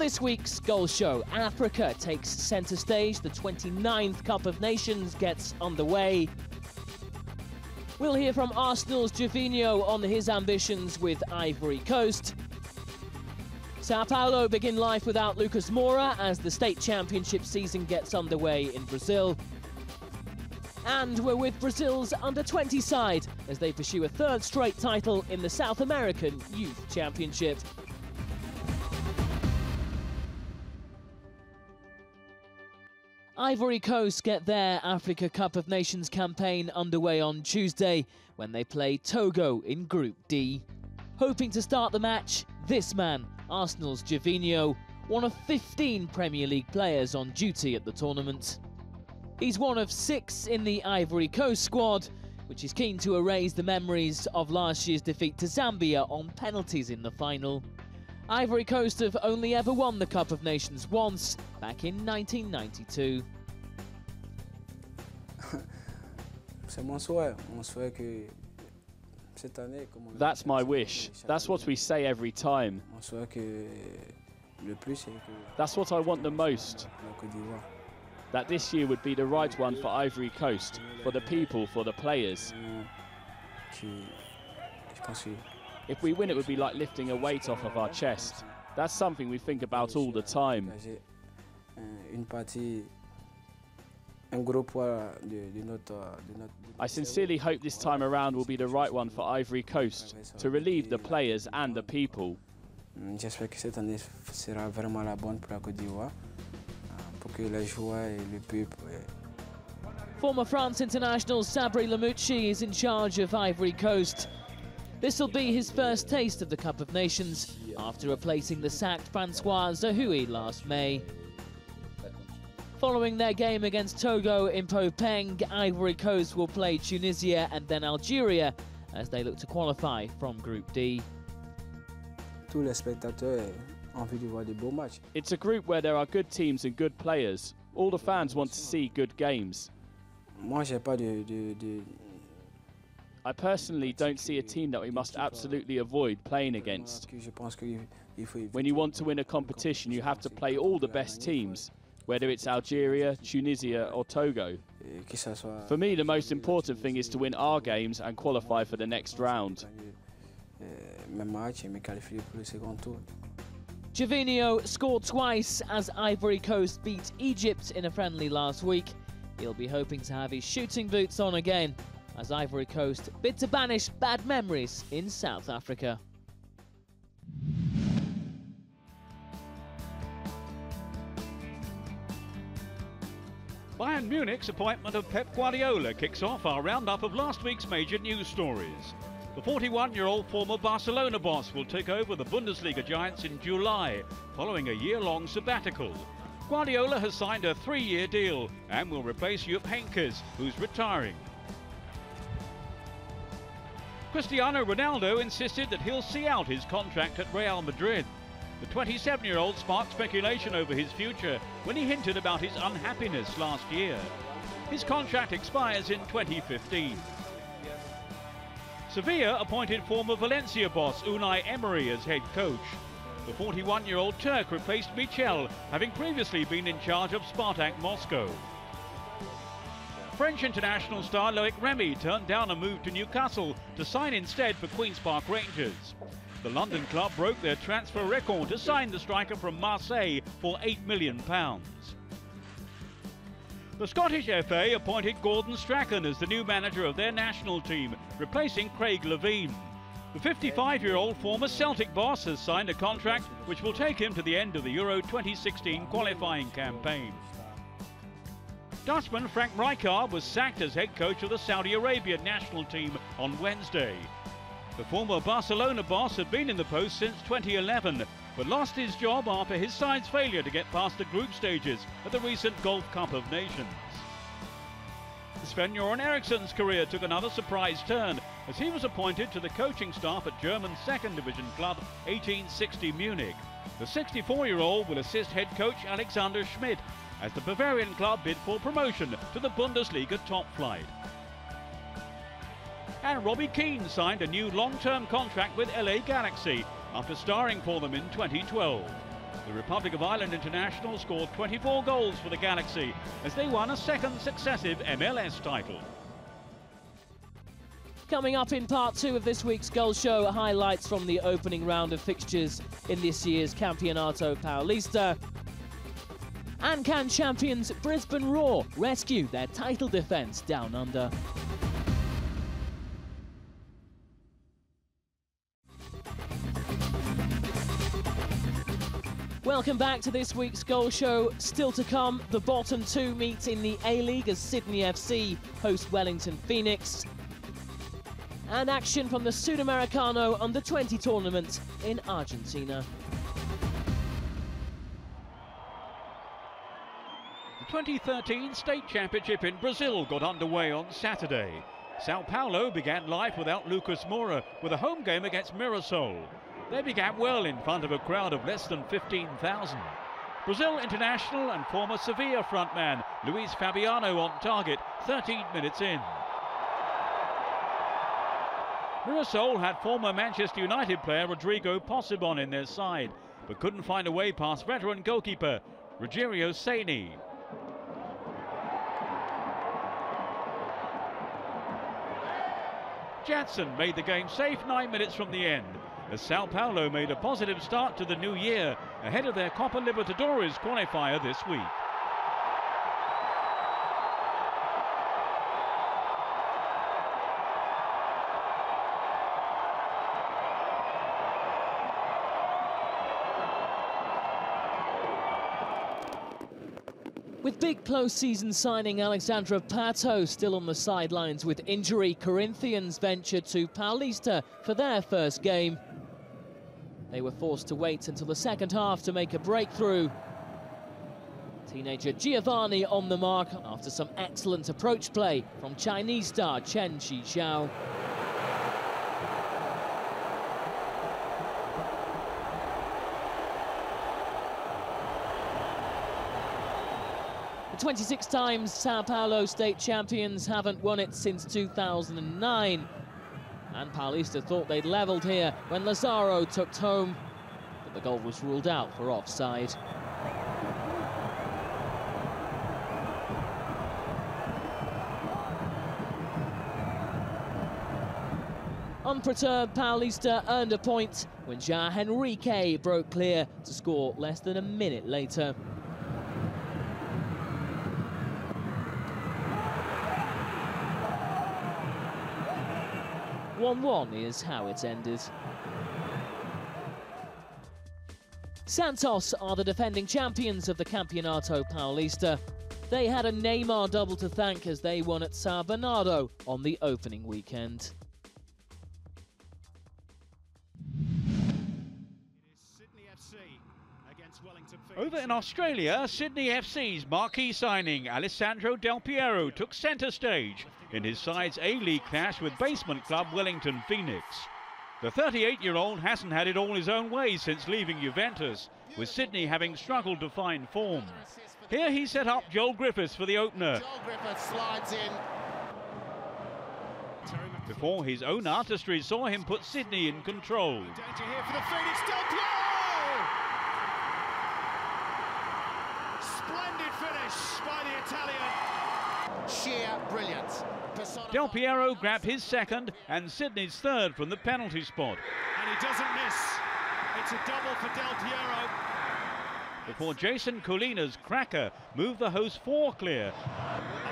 this week's Goal Show, Africa takes centre stage. The 29th Cup of Nations gets underway. We'll hear from Arsenal's Gervinho on his ambitions with Ivory Coast. Sao Paulo begin life without Lucas Moura as the state championship season gets underway in Brazil. And we're with Brazil's under-20 side as they pursue a third straight title in the South American Youth Championship. Ivory Coast get their Africa Cup of Nations campaign underway on Tuesday when they play Togo in Group D. Hoping to start the match, this man, Arsenal's Gervinho, one of 15 Premier League players on duty at the tournament. He's one of 6 in the Ivory Coast squad, which is keen to erase the memories of last year's defeat to Zambia on penalties in the final. Ivory Coast have only ever won the Cup of Nations once, back in 1992. That's my wish. That's what we say every time. That's what I want the most. That this year would be the right one for Ivory Coast, for the people, for the players. If we win, it would be like lifting a weight off of our chest. That's something we think about all the time. I sincerely hope this time around will be the right one for Ivory Coast, to relieve the players and the people. Former France international Sabri Lamouchi is in charge of Ivory Coast. This will be his first taste of the Cup of Nations after replacing the sacked Francois Zahoui last May. Following their game against Togo in Popeng, Ivory Coast will play Tunisia and then Algeria as they look to qualify from Group D. It's a group where there are good teams and good players. All the fans want to see good games. I personally don't see a team that we must absolutely avoid playing against. When you want to win a competition, you have to play all the best teams, whether it's Algeria, Tunisia or Togo. For me, the most important thing is to win our games and qualify for the next round. Gervinho scored twice as Ivory Coast beat Egypt in a friendly last week. He'll be hoping to have his shooting boots on again as Ivory Coast bid to banish bad memories in South Africa. Bayern Munich's appointment of Pep Guardiola kicks off our roundup of last week's major news stories. The 41-year-old former Barcelona boss will take over the Bundesliga giants in July, following a year-long sabbatical. Guardiola has signed a 3-year deal and will replace Jupp Heynckes, who's retiring. Cristiano Ronaldo insisted that he'll see out his contract at Real Madrid. The 27-year-old sparked speculation over his future when he hinted about his unhappiness last year. His contract expires in 2015. Sevilla appointed former Valencia boss Unai Emery as head coach. The 41-year-old Turk replaced Michel, having previously been in charge of Spartak Moscow. French international star Loic Remy turned down a move to Newcastle to sign instead for Queen's Park Rangers. The London club broke their transfer record to sign the striker from Marseille for £8 million. The Scottish FA appointed Gordon Strachan as the new manager of their national team, replacing Craig Levein. The 55-year-old former Celtic boss has signed a contract which will take him to the end of the Euro 2016 qualifying campaign. Dutchman Frank Rijkaard was sacked as head coach of the Saudi Arabian national team on Wednesday. The former Barcelona boss had been in the post since 2011, but lost his job after his side's failure to get past the group stages at the recent Gulf Cup of Nations. Sven-Göran Eriksson's career took another surprise turn as he was appointed to the coaching staff at German second division club 1860 Munich. The 64-year-old will assist head coach Alexander Schmidt as the Bavarian club bid for promotion to the Bundesliga top flight. And Robbie Keane signed a new long-term contract with LA Galaxy after starring for them in 2012. The Republic of Ireland international scored 24 goals for the Galaxy as they won a second successive MLS title. Coming up in part 2 of this week's Goal Show, highlights from the opening round of fixtures in this year's Campeonato Paulista. And can champions Brisbane Roar rescue their title defence down under? Welcome back to this week's Goal Show. Still to come, the bottom 2 meet in the A-League as Sydney FC host Wellington Phoenix. And action from the Sudamericano Under-20 tournament in Argentina. The 2013 State Championship in Brazil got underway on Saturday. Sao Paulo began life without Lucas Moura with a home game against Mirassol. They began well in front of a crowd of less than 15,000. Brazil international and former Sevilla frontman Luis Fabiano on target 13 minutes in. Mirassol had former Manchester United player Rodrigo Possebon in their side, but couldn't find a way past veteran goalkeeper Rogerio Ceni. Jansen made the game safe 9 minutes from the end, as Sao Paulo made a positive start to the new year ahead of their Copa Libertadores qualifier this week. With big close-season signing Alessandro Pato still on the sidelines with injury, Corinthians ventured to Paulista for their first game. They were forced to wait until the second half to make a breakthrough. Teenager Giovanni on the mark after some excellent approach play from Chinese star Chen Qixiao. The 26 times Sao Paulo state champions haven't won it since 2009. And Paulista thought they'd levelled here when Lazaro took home, but the goal was ruled out for offside. Unperturbed, Paulista earned a point when João Henrique broke clear to score less than a minute later. 1-1 is how it ended. Santos are the defending champions of the Campeonato Paulista. They had a Neymar double to thank as they won at Sao Bernardo on the opening weekend. Over in Australia, Sydney FC's marquee signing Alessandro del Piero took centre stage in his side's A-League clash with basement club Wellington Phoenix. The 38-year-old hasn't had it all his own way since leaving Juventus, with Sydney having struggled to find form. Here he set up Joel Griffiths for the opener. Joel Griffiths slides in. Before his own artistry saw him put Sydney in control. Danger here for the Phoenix, Del Piero! Splendid finish by the Italian. Sheer brilliance. Del Piero grabbed his second and Sydney's third from the penalty spot. And he doesn't miss. It's a double for Del Piero. Before Jason Colina's cracker moved the host 4 clear.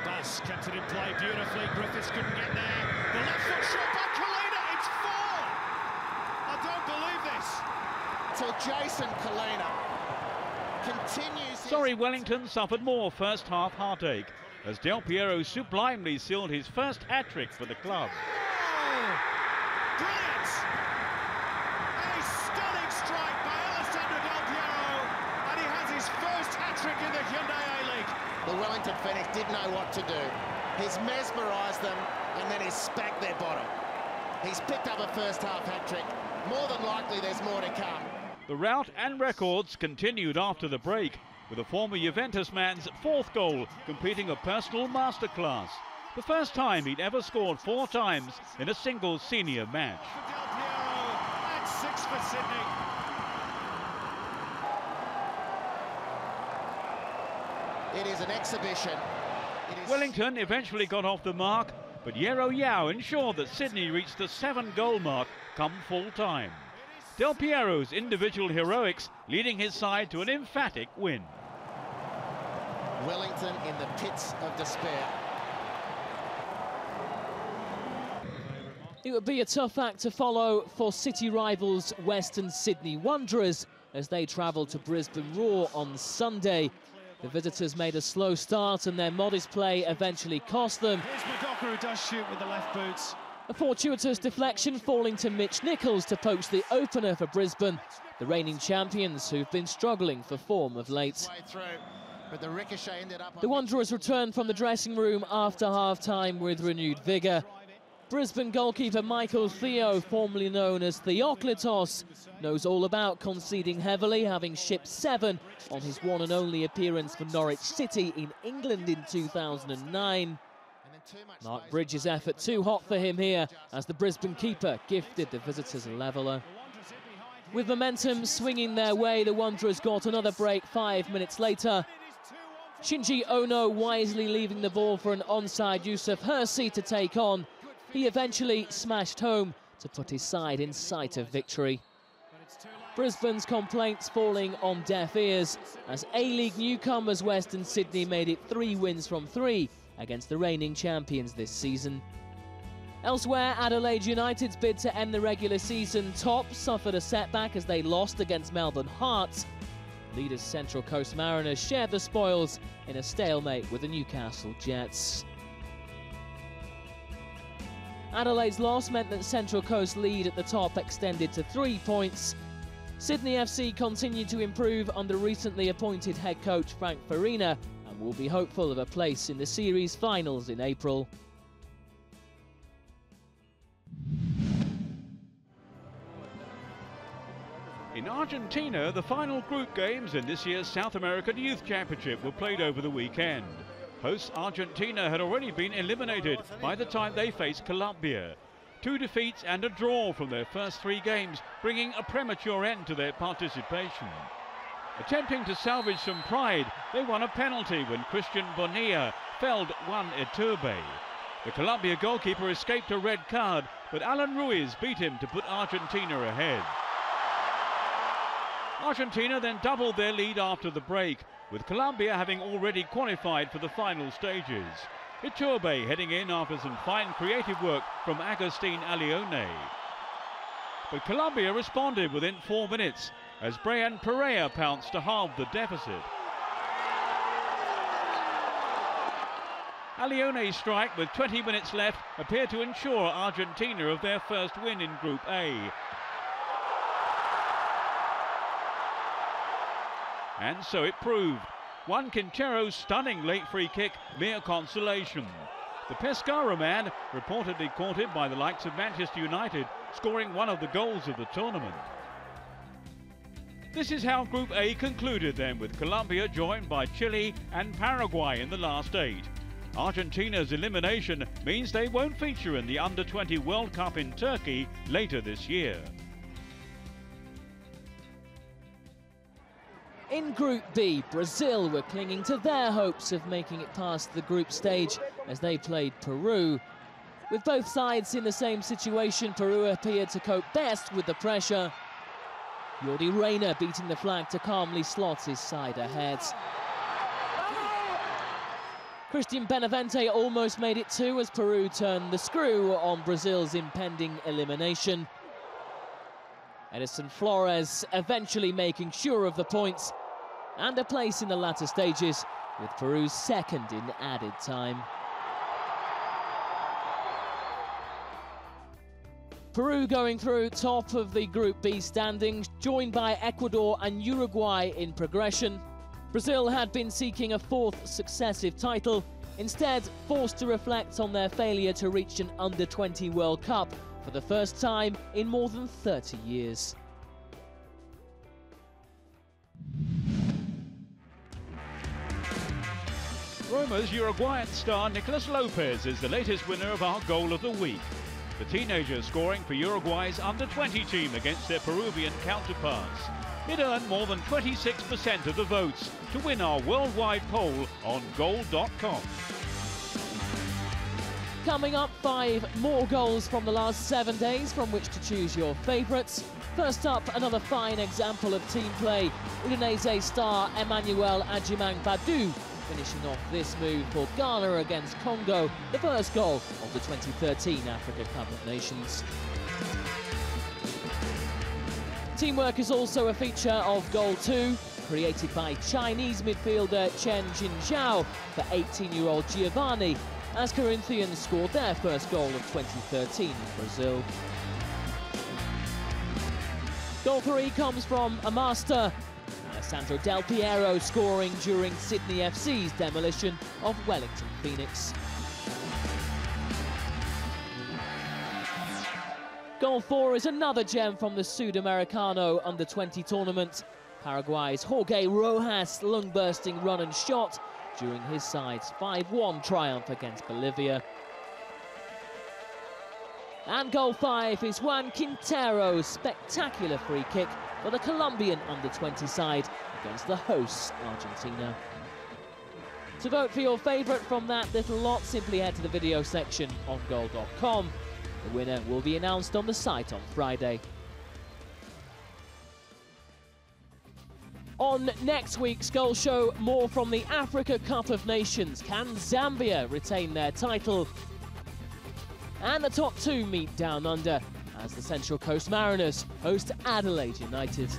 Abbas kept it in play beautifully. Griffiths couldn't get there. The left foot shot by Colina. It's 4. I don't believe this. So Jason Colina continues. Sorry, Wellington suffered more first half heartache as Del Piero sublimely sealed his first hat-trick for the club. Oh, brilliant! A stunning strike by Alessandro del Piero, and he has his first hat-trick in the Hyundai A-League. The Wellington Phoenix didn't know what to do. He's mesmerised them, and then he's spanked their bottom. He's picked up a first half hat-trick. More than likely, there's more to come. The rout and records continued after the break, with a former Juventus man's 4th goal completing a personal masterclass. The first time he'd ever scored 4 times in a single senior match. For Del Piero, and 6 for Sydney. It is an exhibition. Wellington eventually got off the mark, but Yero Yao ensured that Sydney reached the 7-goal mark come full time. Del Piero's individual heroics leading his side to an emphatic win. Wellington in the pits of despair. It would be a tough act to follow for city rivals Western Sydney Wanderers as they travel to Brisbane Roar on Sunday. The visitors made a slow start and their modest play eventually cost them. Here's Madoka, who does shoot with the left boots. A fortuitous deflection falling to Mitch Nichols to poach the opener for Brisbane, the reigning champions who've been struggling for form of late. The Wanderers returned from the dressing room after half-time with renewed vigour. Brisbane goalkeeper Michael Theo, formerly known as Theoklitos, knows all about conceding heavily, having shipped 7 on his one and only appearance for Norwich City in England in 2009. Mark Bridges' effort too hot for him here as the Brisbane keeper gifted the visitors a leveller. With momentum swinging their way, the Wanderers got another break 5 minutes later. Shinji Ono wisely leaving the ball for an onside Yusuf Hersey to take on. He eventually smashed home to put his side in sight of victory. Brisbane's complaints falling on deaf ears as A-League newcomers Western Sydney made it 3 wins from 3 against the reigning champions this season. Elsewhere, Adelaide United's bid to end the regular season top suffered a setback as they lost against Melbourne Hearts. Leaders Central Coast Mariners shared the spoils in a stalemate with the Newcastle Jets. Adelaide's loss meant that Central Coast's lead at the top extended to 3 points. Sydney FC continued to improve under recently appointed head coach Frank Farina and will be hopeful of a place in the series finals in April. In Argentina, the final group games in this year's South American Youth Championship were played over the weekend. Hosts Argentina had already been eliminated by the time they faced Colombia. 2 defeats and a draw from their first 3 games, bringing a premature end to their participation. Attempting to salvage some pride, they won a penalty when Christian Bonilla felled Juan Iturbe. The Colombia goalkeeper escaped a red card, but Alan Ruiz beat him to put Argentina ahead. Argentina then doubled their lead after the break, with Colombia having already qualified for the final stages. Iturbe heading in after some fine creative work from Agustin Alione. But Colombia responded within 4 minutes as Brian Pereira pounced to halve the deficit. Alione's strike with 20 minutes left appeared to ensure Argentina of their first win in Group A. And so it proved. Juan Quintero's stunning late free kick, mere consolation. The Pescara man reportedly courted by the likes of Manchester United, scoring one of the goals of the tournament. This is how Group A concluded then, with Colombia joined by Chile and Paraguay in the last 8. Argentina's elimination means they won't feature in the Under-20 World Cup in Turkey later this year. In Group B, Brazil were clinging to their hopes of making it past the group stage as they played Peru. With both sides in the same situation, Peru appeared to cope best with the pressure. Jordi Reina beating the flag to calmly slot his side ahead. Christian Benavente almost made it too as Peru turned the screw on Brazil's impending elimination. Edison Flores eventually making sure of the points and a place in the latter stages, with Peru's second in added time. Peru going through top of the Group B standings, joined by Ecuador and Uruguay in progression. Brazil had been seeking a 4th successive title, instead forced to reflect on their failure to reach an Under-20 World Cup for the first time in more than 30 years. Roma's Uruguayan star Nicolas Lopez is the latest winner of our goal of the week. The teenager scoring for Uruguay's Under-20 team against their Peruvian counterparts. It earned more than 26% of the votes to win our worldwide poll on goal.com. Coming up, 5 more goals from the last 7 days from which to choose your favourites. First up, another fine example of team play. Udinese star Emmanuel Agyemang-Badu finishing off this move for Ghana against Congo, the first goal of the 2013 Africa Cup of Nations. Teamwork is also a feature of goal 2, created by Chinese midfielder Chen Jinzhao for 18-year-old Giovanni, as Corinthians scored their first goal of 2013 in Brazil. Goal 3 comes from a master, Alessandro del Piero, scoring during Sydney FC's demolition of Wellington Phoenix. Goal 4 is another gem from the Sudamericano under-20 tournament. Paraguay's Jorge Rojas' lung-bursting run and shot during his side's 5-1 triumph against Bolivia. And goal 5 is Juan Quintero's spectacular free kick for the Colombian under-20 side against the hosts, Argentina. To vote for your favourite from that little lot, simply head to the video section on goal.com. The winner will be announced on the site on Friday. On next week's Goal Show, more from the Africa Cup of Nations. Can Zambia retain their title? And the top 2 meet down under as the Central Coast Mariners host Adelaide United.